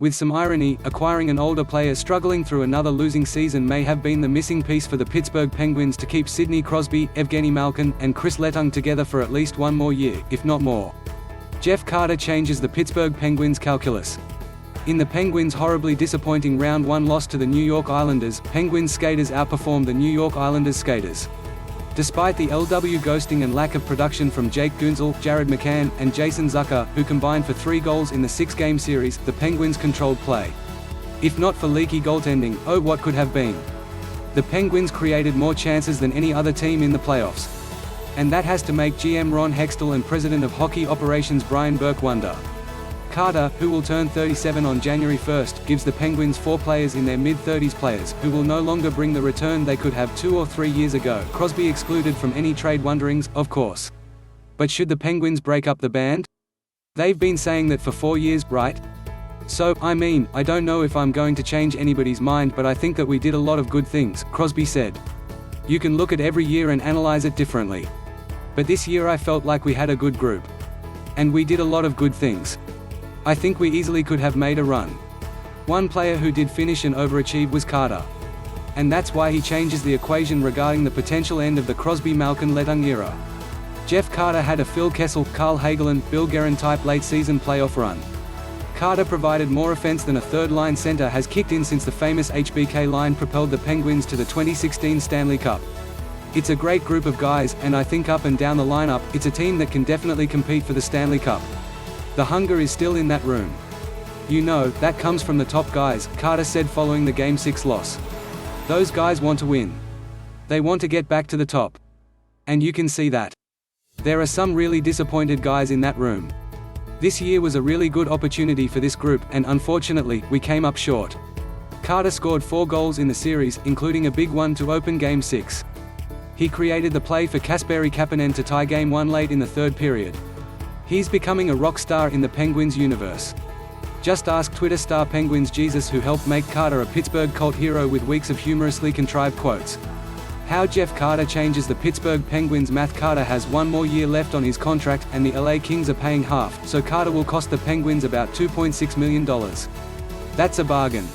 With some irony, acquiring an older player struggling through another losing season may have been the missing piece for the Pittsburgh Penguins to keep Sidney Crosby, Evgeny Malkin, and Chris Letang together for at least one more year, if not more. Jeff Carter changes the Pittsburgh Penguins calculus. In the Penguins' horribly disappointing Round 1 loss to the New York Islanders, Penguins skaters outperformed the New York Islanders skaters. Despite the LW ghosting and lack of production from Jake Gunzel, Jared McCann, and Jason Zucker, who combined for 3 goals in the 6-game series, the Penguins controlled play. If not for leaky goaltending, oh what could have been. The Penguins created more chances than any other team in the playoffs. And that has to make GM Ron Hextall and President of Hockey Operations Brian Burke wonder. Carter, who will turn 37 on January 1st, gives the Penguins 4 players in their mid-30s, players who will no longer bring the return they could have 2 or 3 years ago. Crosby excluded from any trade wonderings, of course. But should the Penguins break up the band? They've been saying that for 4 years, right? So, I don't know if I'm going to change anybody's mind, but I think that we did a lot of good things, Crosby said. You can look at every year and analyze it differently. But this year I felt like we had a good group. And we did a lot of good things. I think we easily could have made a run. One player who did finish and overachieve was Carter. And that's why he changes the equation regarding the potential end of the Crosby-Malkin-Letang era. Jeff Carter had a Phil Kessel, Carl Hagelin, Bill Guerin-type late-season playoff run. Carter provided more offense than a third-line center has kicked in since the famous HBK line propelled the Penguins to the 2016 Stanley Cup. It's a great group of guys, and I think up and down the lineup, it's a team that can definitely compete for the Stanley Cup. The hunger is still in that room. You know, that comes from the top guys, Carter said following the Game 6 loss. Those guys want to win. They want to get back to the top. And you can see that. There are some really disappointed guys in that room. This year was a really good opportunity for this group, and unfortunately, we came up short. Carter scored 4 goals in the series, including a big one to open Game 6. He created the play for Kasperi Kapanen to tie Game 1 late in the 3rd period. He's becoming a rock star in the Penguins universe. Just ask Twitter star Penguins Jesus, who helped make Carter a Pittsburgh cult hero with weeks of humorously contrived quotes. How Jeff Carter changes the Pittsburgh Penguins math. Carter has 1 more year left on his contract, and the LA Kings are paying half, so Carter will cost the Penguins about $2.6 million. That's a bargain.